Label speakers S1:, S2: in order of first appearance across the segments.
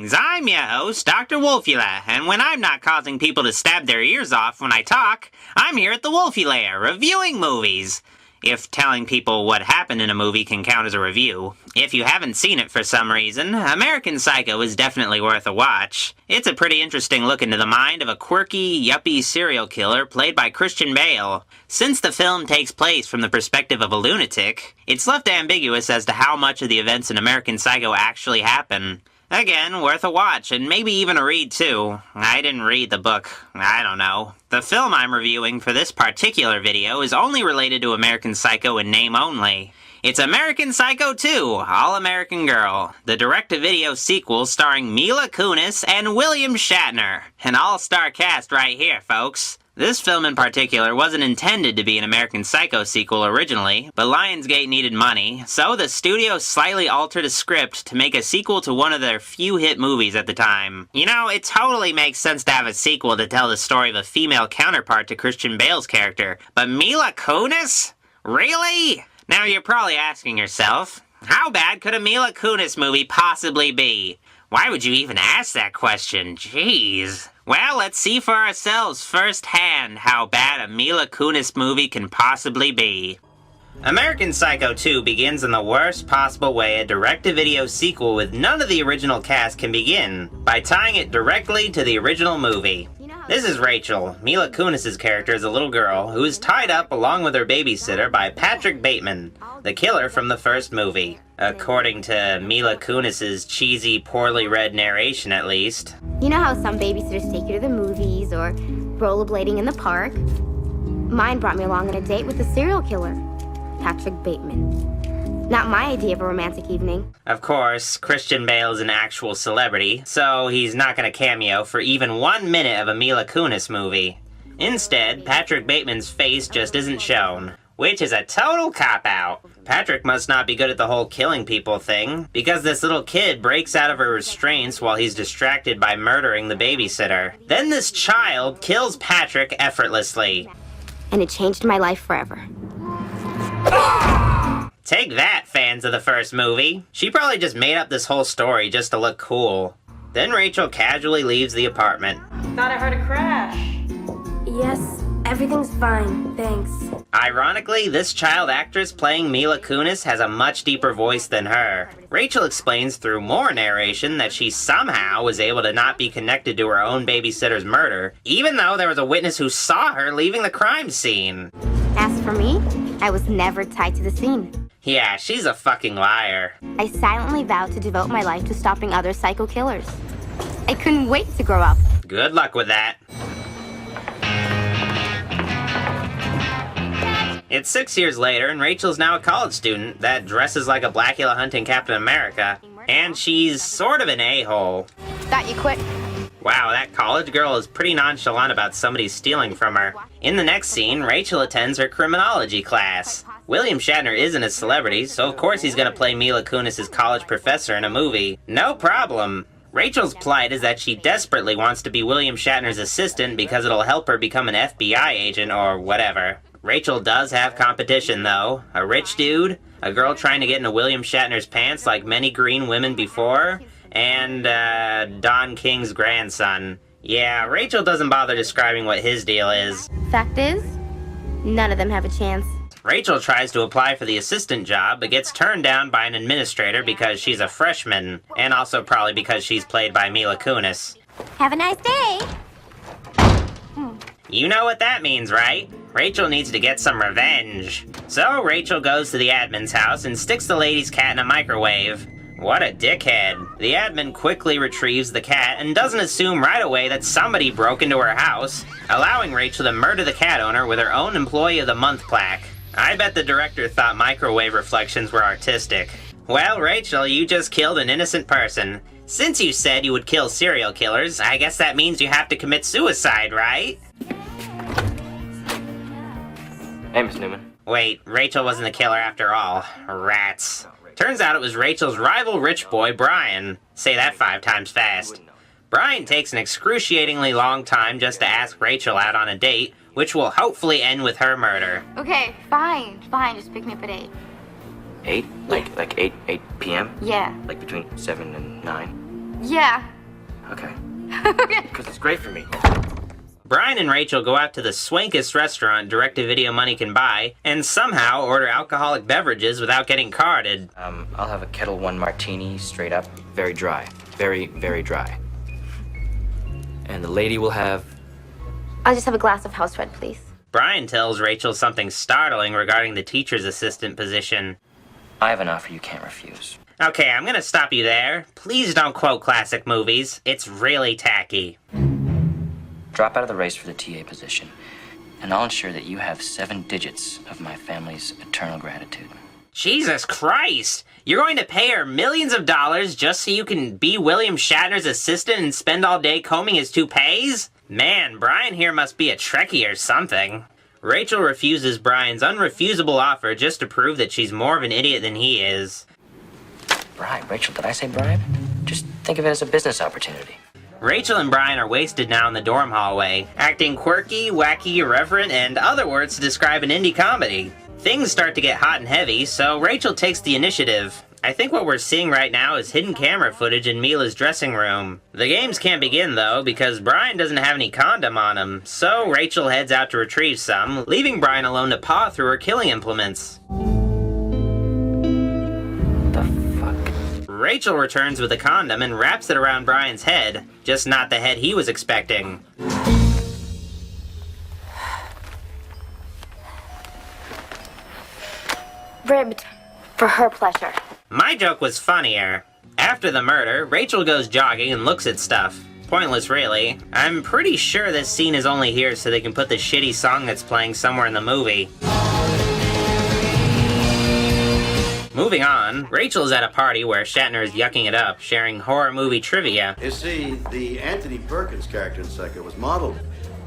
S1: Greetings, I'm your host, Dr. Wolfula, and when I'm not causing people to stab their ears off when I talk, I'm here at the Wolfie Lair, reviewing movies. If telling people what happened in a movie can count as a review. If you haven't seen it for some reason, American Psycho is definitely worth a watch. It's a pretty interesting look into the mind of a quirky, yuppie serial killer played by Christian Bale. Since the film takes place from the perspective of a lunatic, it's left ambiguous as to how much of the events in American Psycho actually happen. Again, worth a watch, and maybe even a read, too. I didn't read the book. I don't know. The film I'm reviewing for this particular video is only related to American Psycho in name only. It's American Psycho 2, All-American Girl, the direct-to-video sequel starring Mila Kunis and William Shatner. An all-star cast right here, folks. This film in particular wasn't intended to be an American Psycho sequel originally, but Lionsgate needed money, so the studio slightly altered a script to make a sequel to one of their few hit movies at the time. You know, it totally makes sense to have a sequel to tell the story of a female counterpart to Christian Bale's character, but Mila Kunis? Really? Now you're probably asking yourself, how bad could a Mila Kunis movie possibly be? Why would you even ask that question? Jeez. Well, let's see for ourselves firsthand how bad a Mila Kunis movie can possibly be. American Psycho 2 begins in the worst possible way a direct-to-video sequel with none of the original cast can begin, by tying it directly to the original movie. This is Rachel. Mila Kunis' character is a little girl who is tied up along with her babysitter by Patrick Bateman, the killer from the first movie. According to Mila Kunis' cheesy, poorly read narration at least.
S2: You know how some babysitters take you to the movies or rollerblading in the park? Mine brought me along on a date with a serial killer, Patrick Bateman. Not my idea of a romantic evening.
S1: Of course, Christian Bale is an actual celebrity, so he's not gonna cameo for even 1 minute of a Mila Kunis movie. Instead, Patrick Bateman's face just isn't shown, which is a total cop-out. Patrick must not be good at the whole killing people thing, because this little kid breaks out of her restraints while he's distracted by murdering the babysitter. Then this child kills Patrick effortlessly.
S2: And it changed my life forever.
S1: Take that, fans of the first movie. She probably just made up this whole story just to look cool. Then Rachel casually leaves the apartment.
S3: Thought I heard a crash.
S2: Yes, everything's fine, thanks.
S1: Ironically, this child actress playing Mila Kunis has a much deeper voice than her. Rachel explains through more narration that she somehow was able to not be connected to her own babysitter's murder, even though there was a witness who saw her leaving the crime scene.
S2: As for me, I was never tied to the scene.
S1: Yeah, she's a fucking liar.
S2: I silently vowed to devote my life to stopping other psycho killers. I couldn't wait to grow up.
S1: Good luck with that. It's 6 years later, and Rachel's now a college student that dresses like a Blackula hunting Captain America. And she's sort of an a-hole.
S2: Thought you quit.
S1: Wow, that college girl is pretty nonchalant about somebody stealing from her. In the next scene, Rachel attends her criminology class. William Shatner isn't a celebrity, so of course he's gonna play Mila Kunis' college professor in a movie. No problem. Rachel's plight is that she desperately wants to be William Shatner's assistant because it'll help her become an FBI agent or whatever. Rachel does have competition, though. A rich dude, a girl trying to get into William Shatner's pants like many green women before, and, Don King's grandson. Yeah, Rachel doesn't bother describing what his deal is.
S2: Fact is, none of them have a chance.
S1: Rachel tries to apply for the assistant job, but gets turned down by an administrator because she's a freshman, and also probably because she's played by Mila Kunis.
S2: Have a nice day!
S1: You know what that means, right? Rachel needs to get some revenge. So Rachel goes to the admin's house and sticks the lady's cat in a microwave. What a dickhead. The admin quickly retrieves the cat and doesn't assume right away that somebody broke into her house, allowing Rachel to murder the cat owner with her own Employee of the Month plaque. I bet the director thought microwave reflections were artistic. Well, Rachel, you just killed an innocent person. Since you said you would kill serial killers, I guess that means you have to commit suicide, right?
S4: Hey, Miss Newman.
S1: Wait, Rachel wasn't the killer after all. Rats. Turns out it was Rachel's rival rich boy, Brian. Say that 5 times fast. Brian takes an excruciatingly long time just to ask Rachel out on a date, which will hopefully end with her murder.
S2: Okay, fine, just pick me up at 8.
S4: 8? Like 8 p.m.?
S2: Yeah.
S4: Like between 7 and 9?
S2: Yeah.
S4: Okay. Because it's great for me.
S1: Brian and Rachel go out to the swankest restaurant direct-to-video money can buy, and somehow order alcoholic beverages without getting carded.
S4: I'll have a Kettle One martini, straight up, very dry. Very, very dry. And the lady will have...
S2: I'll just have a glass of house red, please.
S1: Brian tells Rachel something startling regarding the teacher's assistant position.
S4: I have an offer you can't refuse.
S1: Okay, I'm gonna stop you there. Please don't quote classic movies. It's really tacky.
S4: Drop out of the race for the TA position, and I'll ensure that you have 7 digits of my family's eternal gratitude.
S1: Jesus Christ! You're going to pay her millions of dollars just so you can be William Shatner's assistant and spend all day combing his toupees? Man, Brian here must be a Trekkie or something. Rachel refuses Brian's unrefusable offer just to prove that she's more of an idiot than he is.
S4: Bribe? Rachel, did I say bribe? Just think of it as a business opportunity.
S1: Rachel and Brian are wasted now in the dorm hallway, acting quirky, wacky, irreverent, and other words to describe an indie comedy. Things start to get hot and heavy, so Rachel takes the initiative. I think what we're seeing right now is hidden camera footage in Mila's dressing room. The games can't begin, though, because Brian doesn't have any condom on him, so Rachel heads out to retrieve some, leaving Brian alone to paw through her killing implements.
S4: The fuck?
S1: Rachel returns with a condom and wraps it around Brian's head, just not the head he was expecting.
S2: Ribbed. For her pleasure.
S1: My joke was funnier. After the murder, Rachel goes jogging and looks at stuff. Pointless, really. I'm pretty sure this scene is only here so they can put the shitty song that's playing somewhere in the movie. Moving on, Rachel is at a party where Shatner is yucking it up, sharing horror movie trivia.
S3: You see, the Anthony Perkins character in Psycho was modeled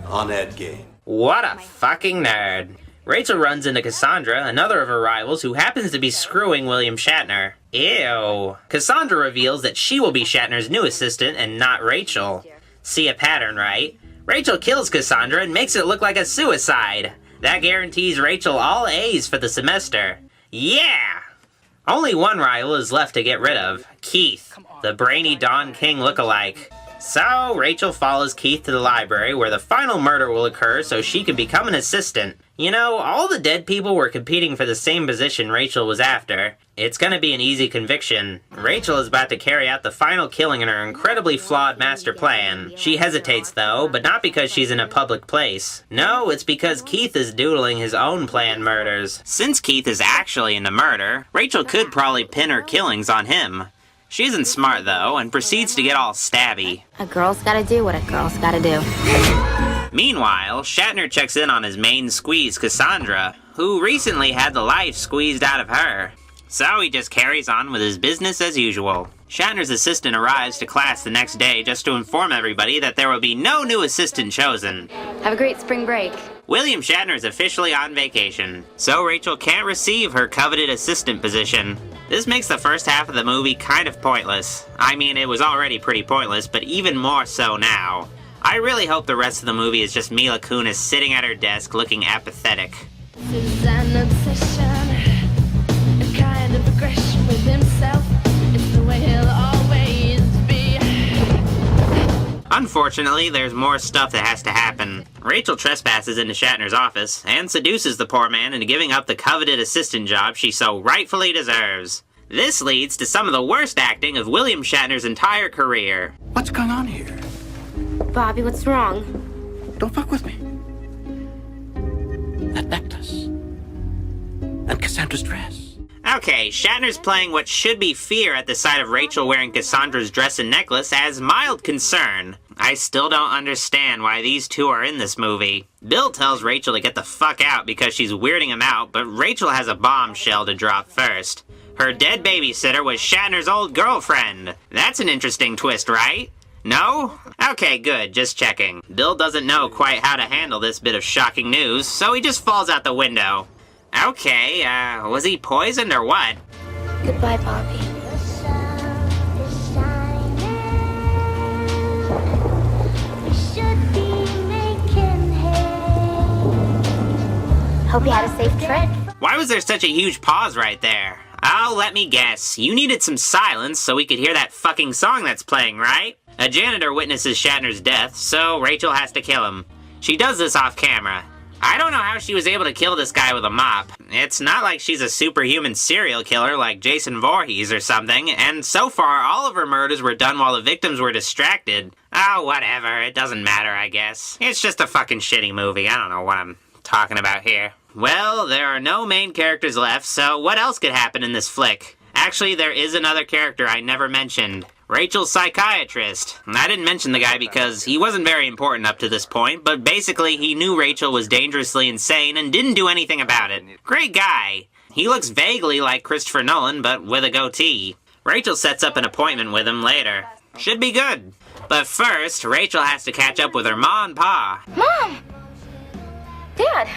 S3: on Ed Gein.
S1: What a fucking nerd. Rachel runs into Cassandra, another of her rivals, who happens to be screwing William Shatner. Ew. Cassandra reveals that she will be Shatner's new assistant and not Rachel. See a pattern, right? Rachel kills Cassandra and makes it look like a suicide. That guarantees Rachel all A's for the semester. Yeah! Only one rival is left to get rid of, Keith, the brainy Don King lookalike. So, Rachel follows Keith to the library where the final murder will occur so she can become an assistant. You know, all the dead people were competing for the same position Rachel was after. It's gonna be an easy conviction. Rachel is about to carry out the final killing in her incredibly flawed master plan. She hesitates though, but not because she's in a public place. No, it's because Keith is doodling his own planned murders. Since Keith is actually into murder, Rachel could probably pin her killings on him. She isn't smart though, and proceeds to get all stabby.
S2: A girl's gotta do what a girl's gotta do.
S1: Meanwhile, Shatner checks in on his main squeeze, Cassandra, who recently had the life squeezed out of her. So he just carries on with his business as usual. Shatner's assistant arrives to class the next day just to inform everybody that there will be no new assistant chosen.
S2: Have a great spring break.
S1: William Shatner is officially on vacation, so Rachel can't receive her coveted assistant position. This makes the first half of the movie kind of pointless. I mean, it was already pretty pointless, but even more so now. I really hope the rest of the movie is just Mila Kunis sitting at her desk looking apathetic.
S5: This is an obsession, a kind of aggression with himself. It's the way he'll always be.
S1: Unfortunately, there's more stuff that has to happen. Rachel trespasses into Shatner's office and seduces the poor man into giving up the coveted assistant job she so rightfully deserves. This leads to some of the worst acting of William Shatner's entire career.
S3: What's going on here?
S2: Bobby, what's wrong?
S3: Don't fuck with me. That necklace. And Cassandra's dress.
S1: Okay, Shatner's playing what should be fear at the sight of Rachel wearing Cassandra's dress and necklace as mild concern. I still don't understand why these two are in this movie. Bill tells Rachel to get the fuck out because she's weirding him out, but Rachel has a bombshell to drop first. Her dead babysitter was Shatner's old girlfriend. That's an interesting twist, right? No? Okay, good, just checking. Bill doesn't know quite how to handle this bit of shocking news, so he just falls out the window. Okay, was he poisoned or what?
S2: Goodbye, Bobby. Hope you had a safe trip.
S1: Why was there such a huge pause right there? Oh, let me guess. You needed some silence so we could hear that fucking song that's playing, right? A janitor witnesses Shatner's death, so Rachel has to kill him. She does this off camera. I don't know how she was able to kill this guy with a mop. It's not like she's a superhuman serial killer like Jason Voorhees or something, and so far all of her murders were done while the victims were distracted. Oh, whatever. It doesn't matter, I guess. It's just a fucking shitty movie. I don't know what I'm talking about here. Well, there are no main characters left, so what else could happen in this flick? Actually, there is another character I never mentioned. Rachel's psychiatrist. I didn't mention the guy because he wasn't very important up to this point, but basically he knew Rachel was dangerously insane and didn't do anything about it. Great guy. He looks vaguely like Christopher Nolan, but with a goatee. Rachel sets up an appointment with him later. Should be good. But first, Rachel has to catch up with her ma and pa.
S2: Mom! Dad!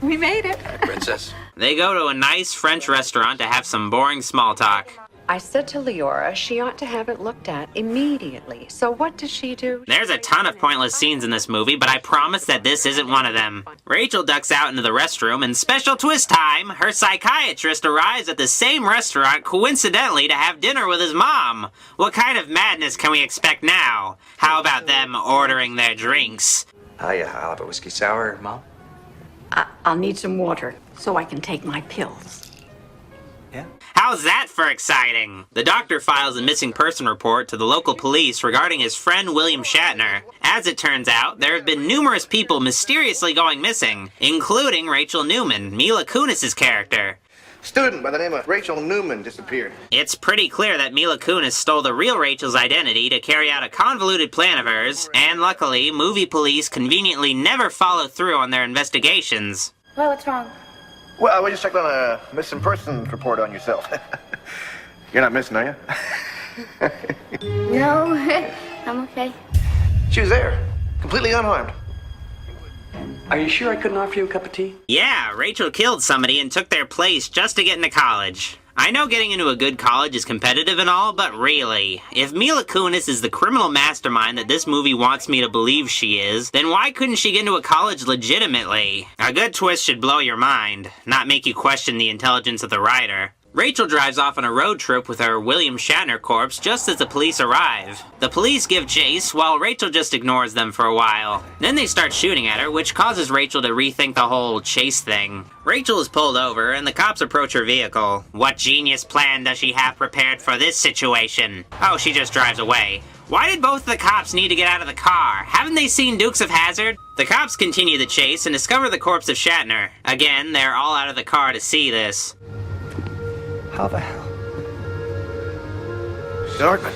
S6: We made it.
S3: Princess.
S1: They go to a nice French restaurant to have some boring small talk.
S6: I said to Leora she ought to have it looked at immediately. So what does she do?
S1: There's a ton of pointless scenes in this movie, but I promise that this isn't one of them. Rachel ducks out into the restroom, and special twist time, her psychiatrist arrives at the same restaurant coincidentally to have dinner with his mom. What kind of madness can we expect now? How about them ordering their drinks?
S7: I'll have a whiskey sour, Mom.
S8: I'll need some water so I can take my pills.
S7: Yeah.
S1: How's that for exciting? The doctor files a missing person report to the local police regarding his friend William Shatner. As it turns out, there have been numerous people mysteriously going missing, including Rachel Newman, Mila Kunis' character.
S9: Student by the name of Rachel Newman disappeared.
S1: It's pretty clear that Mila Kunis stole the real Rachel's identity to carry out a convoluted plan of hers, and luckily, movie police conveniently never follow through on their investigations.
S2: Well, what's wrong?
S9: Well, we just checked on a missing persons report on yourself. You're not missing, are you?
S2: No, I'm okay.
S9: She was there, completely unharmed.
S7: Are you sure I couldn't offer you a cup of tea?
S1: Yeah, Rachel killed somebody and took their place just to get into college. I know getting into a good college is competitive and all, but really, if Mila Kunis is the criminal mastermind that this movie wants me to believe she is, then why couldn't she get into a college legitimately? A good twist should blow your mind, not make you question the intelligence of the writer. Rachel drives off on a road trip with her William Shatner corpse just as the police arrive. The police give chase, while Rachel just ignores them for a while. Then they start shooting at her, which causes Rachel to rethink the whole chase thing. Rachel is pulled over, and the cops approach her vehicle. What genius plan does she have prepared for this situation? Oh, she just drives away. Why did both the cops need to get out of the car? Haven't they seen Dukes of Hazzard? The cops continue the chase and discover the corpse of Shatner. Again, they're all out of the car to see this.
S7: How the hell?
S9: Darkman.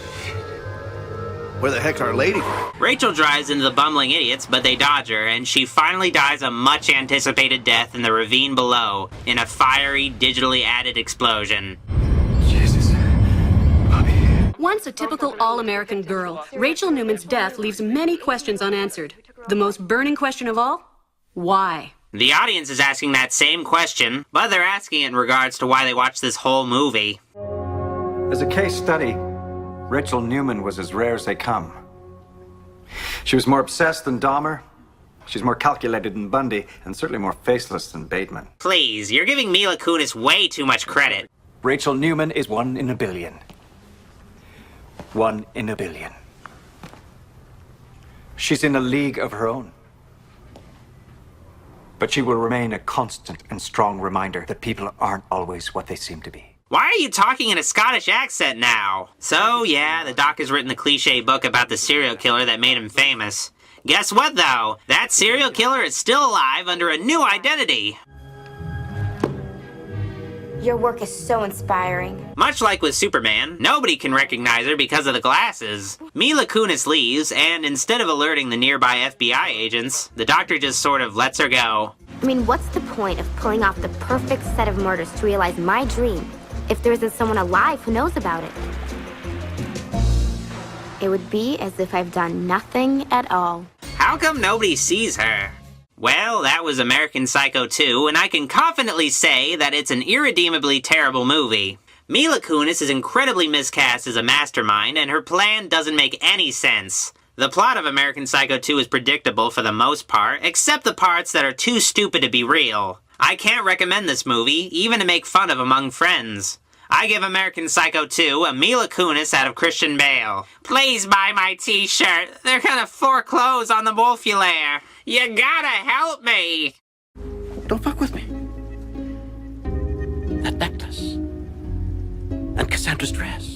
S9: Where the heck's our lady?
S1: Rachel drives into the bumbling idiots, but they dodge her, and she finally dies a much-anticipated death in the ravine below, in a fiery, digitally added explosion.
S7: Jesus. Bobby.
S10: Once a typical all-American girl, Rachel Newman's death leaves many questions unanswered. The most burning question of all? Why?
S1: The audience is asking that same question, but they're asking it in regards to why they watched this whole movie.
S11: As a case study, Rachel Newman was as rare as they come. She was more obsessed than Dahmer. She's more calculated than Bundy, and certainly more faceless than Bateman.
S1: Please, you're giving Mila Kunis way too much credit.
S11: Rachel Newman is 1 in a billion. 1 in a billion. She's in a league of her own. But she will remain a constant and strong reminder that people aren't always what they seem to be.
S1: Why are you talking in a Scottish accent now? So, yeah, the doc has written the cliche book about the serial killer that made him famous. Guess what, though? That serial killer is still alive under a new identity.
S2: Your work is so inspiring.
S1: Much like with Superman, nobody can recognize her because of the glasses. Mila Kunis leaves, and instead of alerting the nearby FBI agents, the doctor just sort of lets her go.
S2: I mean, what's the point of pulling off the perfect set of murders to realize my dream if there isn't someone alive who knows about it? It would be as if I've done nothing at all.
S1: How come nobody sees her? Well, that was American Psycho 2, and I can confidently say that it's an irredeemably terrible movie. Mila Kunis is incredibly miscast as a mastermind, and her plan doesn't make any sense. The plot of American Psycho 2 is predictable for the most part, except the parts that are too stupid to be real. I can't recommend this movie, even to make fun of among friends. I give American Psycho 2 a Mila Kunis out of Christian Bale. Please buy my t-shirt. They're gonna foreclose on the Wolfula. You gotta help me.
S7: Don't fuck with me. That necklace. And Cassandra's dress.